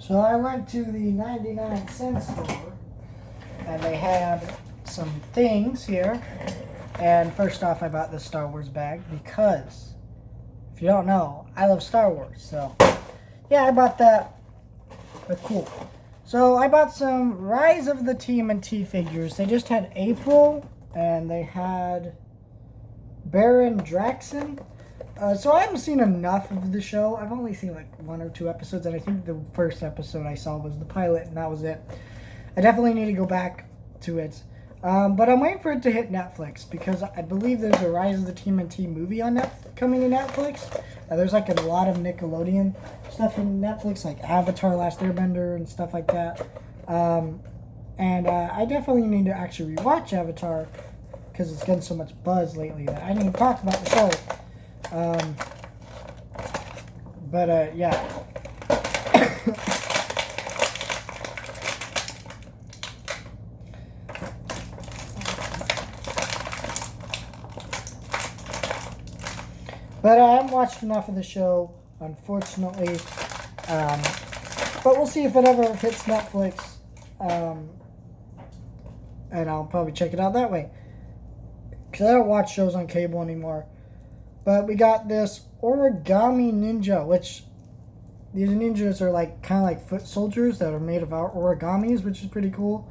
So I went to the 99-cent store, and they had some things here. And first off, I bought this Star Wars bag because, if you don't know, I love Star Wars. So, yeah, I bought that. But cool. So I bought some Rise of the TMNT figures. They just had April, and they had Baron Draxon. So I haven't seen enough of the show. I've only seen like 1 or 2 episodes, and I think the first episode I saw was the pilot, and that was it. I definitely need to go back to it. But I'm waiting for it to hit Netflix, because I believe there's a Rise of the TMNT movie on coming to Netflix. There's like a lot of Nickelodeon stuff in Netflix, like Avatar Last Airbender and stuff like that. And I definitely need to actually rewatch Avatar, because it's getting so much buzz lately that I need to talk about the show. Yeah. But I haven't watched enough of the show, unfortunately. But we'll see if it ever hits Netflix. And I'll probably check it out that way, because I don't watch shows on cable anymore. But we got this Origami Ninja, which these ninjas are like kind of like foot soldiers that are made of origamis, which is pretty cool.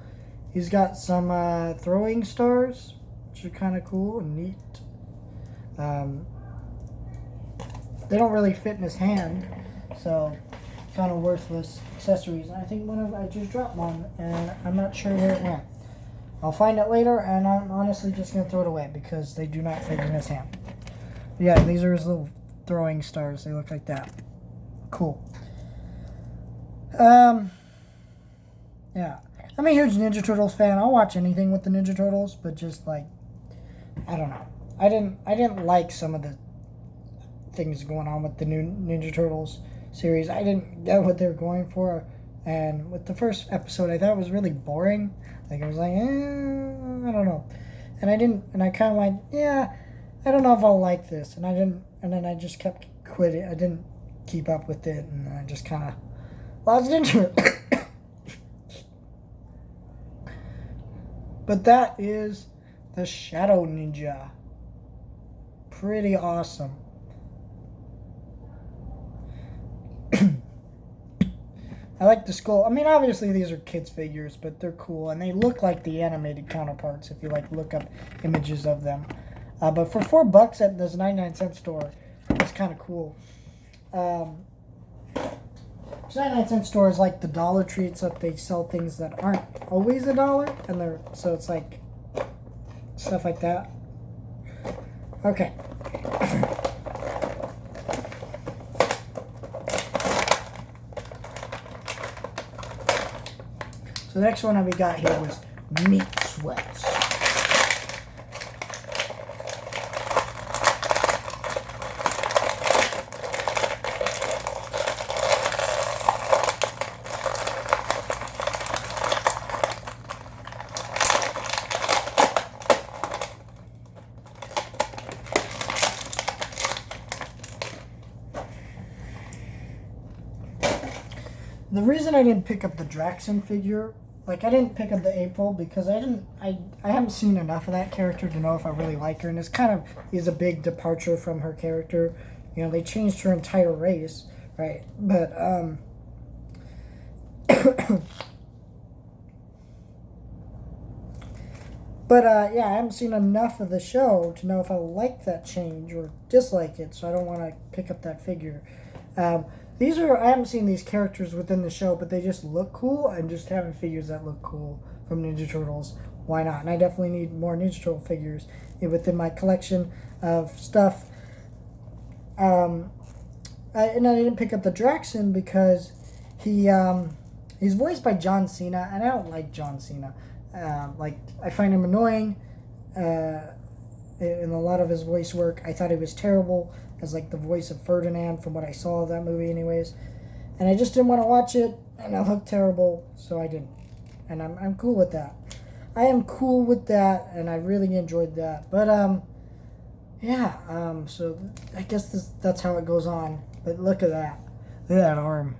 He's got some throwing stars, which are kind of cool and neat. They don't really fit in his hand, so kind of worthless accessories. I think I just dropped one, and I'm not sure where it went. I'll find it later, and I'm honestly just going to throw it away because they do not fit in his hand. Yeah, these are his little throwing stars. They look like that. Cool. Yeah. I'm a huge Ninja Turtles fan. I'll watch anything with the Ninja Turtles, but just like, I don't know. I didn't like some of the things going on with the new Ninja Turtles series. I didn't get what they were going for. And with the first episode, I thought it was really boring. Like, I was like, I don't know. And I kind of went, yeah, I don't know if I'll like this. And then I just kept quitting. I didn't keep up with it, and I just kind of lost into it. But that is the Shadow Ninja. Pretty awesome. I like the skull. I mean, obviously these are kids figures, but they're cool, and they look like the animated counterparts if you like look up images of them. But for $4 at this 99-cent store, it's kind of cool. This 99-cent store is like the Dollar Tree, except they sell things that aren't always $1, and so it's like stuff like that. Okay. So the next one that we got here was Meat Sweats. The reason I didn't pick up the Draxon figure, like I didn't pick up the April, because I haven't seen enough of that character to know if I really like her, and it's kind of is a big departure from her character. You know, they changed her entire race, right? But yeah, I haven't seen enough of the show to know if I like that change or dislike it, so I don't want to pick up that figure. I haven't seen these characters within the show, but they just look cool, and just having figures that look cool from Ninja Turtles, why not? And I definitely need more Ninja Turtle figures within my collection of stuff. And I didn't pick up the Draxon because he's voiced by John Cena, and I don't like John Cena. I find him annoying in a lot of his voice work. I thought he was terrible as like the voice of Ferdinand from what I saw of that movie anyways. And I just didn't want to watch it, and it looked terrible, so I didn't. And I'm cool with that. I am cool with that, and I really enjoyed that. But yeah, so I guess that's how it goes on. But look at that. Look at that arm.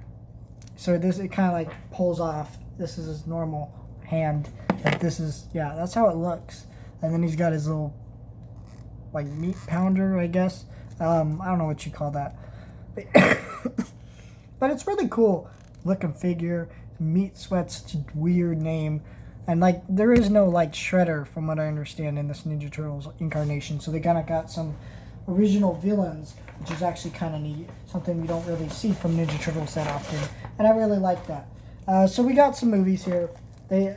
So this, it kind of like pulls off. This is his normal hand. Like this is, yeah, that's how it looks. And then he's got his little like meat pounder, I guess. I don't know what you call that. But it's really cool looking figure. Meat Sweat's such a weird name. And like there is no like Shredder from what I understand in this Ninja Turtles incarnation. So they kind of got some original villains, which is actually kind of neat. Something we don't really see from Ninja Turtles that often. And I really like that. So we got some movies here.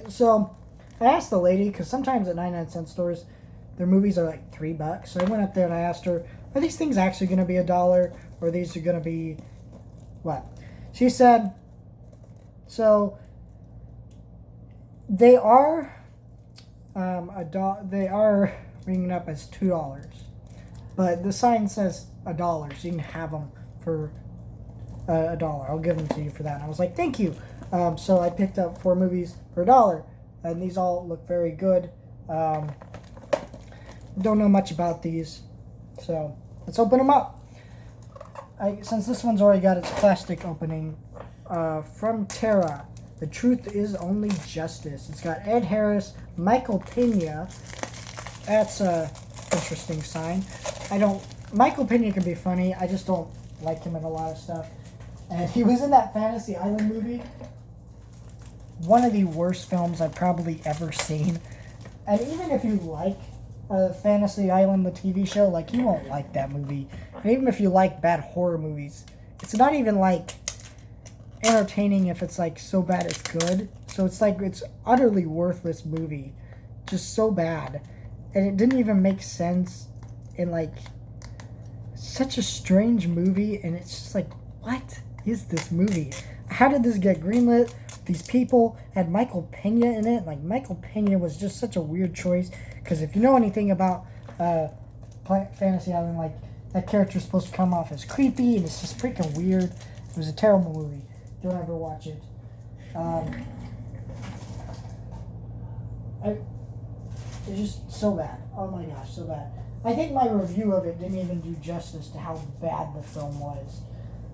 So I asked the lady, because sometimes at 99-cent stores, their movies are like $3. So I went up there and I asked her, are these things actually going to be $1? Or are these going to be what? She said, so they are they are ringing up as $2. But the sign says $1, so you can have them for $1. I'll give them to you for that. And I was like, thank you. So I picked up 4 movies for $1. And these all look very good. Don't know much about these. So let's open them up. Since this one's already got its plastic opening, from Terra, The Truth Is Only Justice. It's got Ed Harris, Michael Pena. That's a interesting sign. Michael Pena can be funny. I just don't like him in a lot of stuff. And he was in that Fantasy Island movie. One of the worst films I've probably ever seen. And even if you like Fantasy Island, the TV show, like, you won't like that movie. And even if you like bad horror movies, it's not even like entertaining if it's like so bad it's good. So it's like, it's utterly worthless movie. Just so bad. And it didn't even make sense in like such a strange movie. And it's just like, what is this movie? How did this get greenlit? These people had Michael Pena in it. Like, Michael Pena was just such a weird choice. Because if you know anything about Fantasy Island, like, that character's supposed to come off as creepy, and it's just freaking weird. It was a terrible movie. Don't ever watch it. It's just so bad. Oh my gosh, so bad. I think my review of it didn't even do justice to how bad the film was.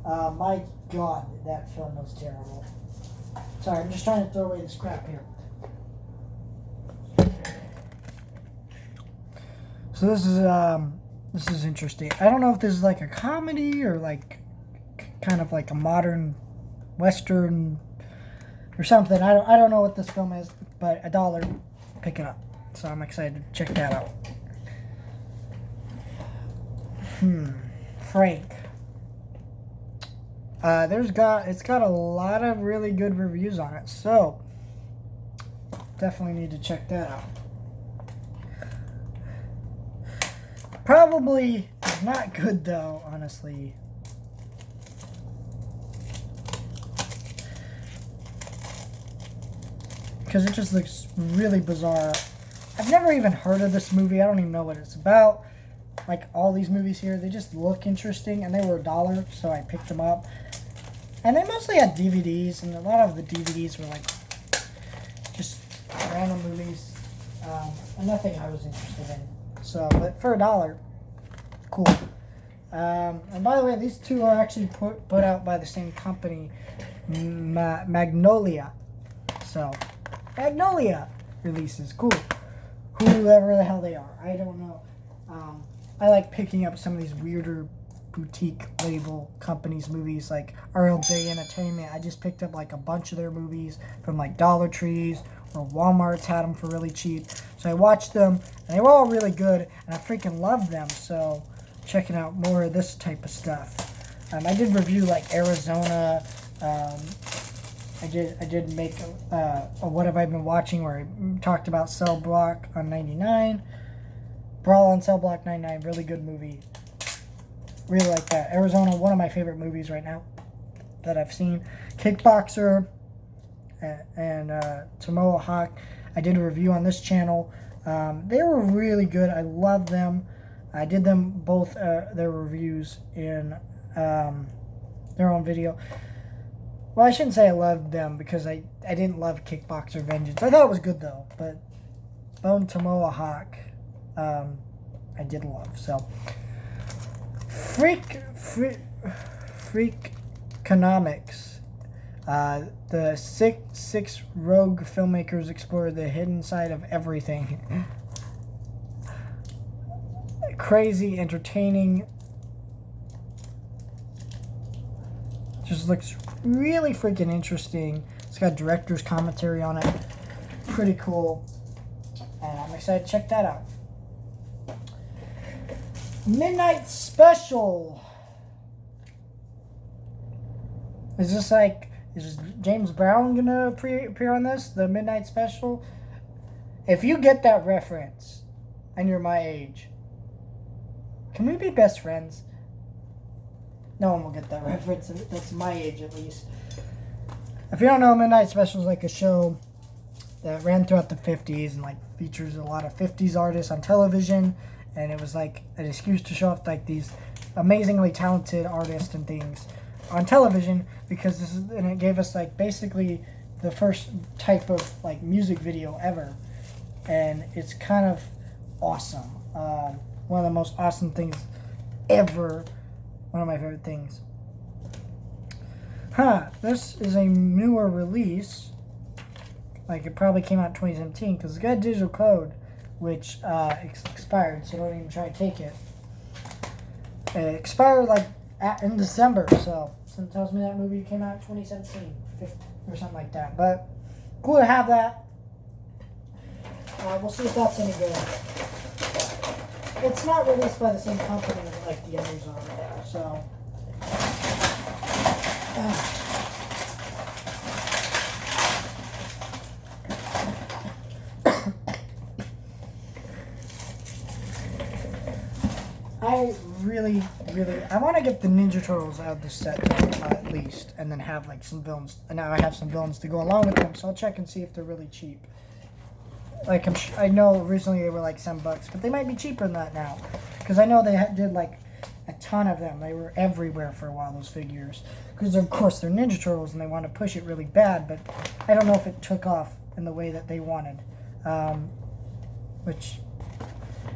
My God, that film was terrible. Sorry, I'm just trying to throw away this crap here. So this is interesting. I don't know if this is like a comedy or like kind of like a modern Western or something. I don't know what this film is, but $1, pick it up. So I'm excited to check that out. Frank. It's got a lot of really good reviews on it, so definitely need to check that out. Probably not good though, honestly. Because it just looks really bizarre. I've never even heard of this movie. I don't even know what it's about. Like all these movies here, they just look interesting, and they were $1, so I picked them up. And they mostly had DVDs, and a lot of the DVDs were like just random movies, and nothing I was interested in. So, but for $1, cool. And by the way, these two are actually put out by the same company, Magnolia. So, Magnolia releases, cool. Whoever the hell they are, I don't know. I like picking up some of these weirder boutique label companies movies like RLJ Entertainment. I just picked up like a bunch of their movies from like Dollar Trees or Walmart's had them for really cheap. So I watched them and they were all really good and I freaking loved them. So checking out more of this type of stuff. I did review like Arizona. I did make a What Have I Been Watching where I talked about Cell Block on 99. Brawl on Cell Block 99, really good movie. Really like that. Arizona, one of my favorite movies right now that I've seen. Kickboxer and Tomoa Hawk. I did a review on this channel. They were really good. I love them. I did them both, their reviews in their own video. Well, I shouldn't say I loved them because I didn't love Kickboxer Vengeance. I thought it was good though, but Bone Tomoa Hawk, I did love. So, Freakonomics. The six rogue filmmakers explore the hidden side of everything. Crazy, entertaining. Just looks really freaking interesting. It's got director's commentary on it. Pretty cool. And I'm excited to check that out. Midnight Special. Is James Brown gonna appear on this? The Midnight Special? If you get that reference and you're my age, can we be best friends? No one will get that reference. That's my age, at least. If you don't know, Midnight Special is like a show that ran throughout the 50s and like features a lot of 50s artists on television, and it was like an excuse to show off like these amazingly talented artists and things on television, because and it gave us like basically the first type of like music video ever, and it's kind of awesome. One of the most awesome things ever. One of my favorite things. This is a newer release. Like, it probably came out in 2017 because it's got a digital code, which expired, so don't even try to take it. It expired like in December, so it tells me that movie came out in 2017 or something like that. But cool to have that. We'll see if that's any good. It's not released by the same company like the others are, so. I want to get the Ninja Turtles out of the set at least, and then have like some villains. And now I have some villains to go along with them, so I'll check and see if they're really cheap. Like I know originally they were like $7, but they might be cheaper than that now, because I know they did like a ton of them. They were everywhere for a while, those figures, because of course they're Ninja Turtles and they want to push it really bad. But I don't know if it took off in the way that they wanted. Which,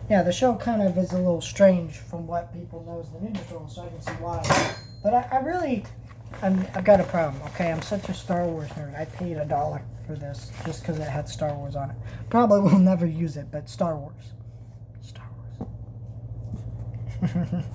yeah, the show kind of is a little strange from what people know as the Ninja Turtles, so I can see why. But I've got a problem. Okay, I'm such a Star Wars nerd. I paid $1 for this just because it had Star Wars on it. Probably will never use it, but Star Wars. Star Wars.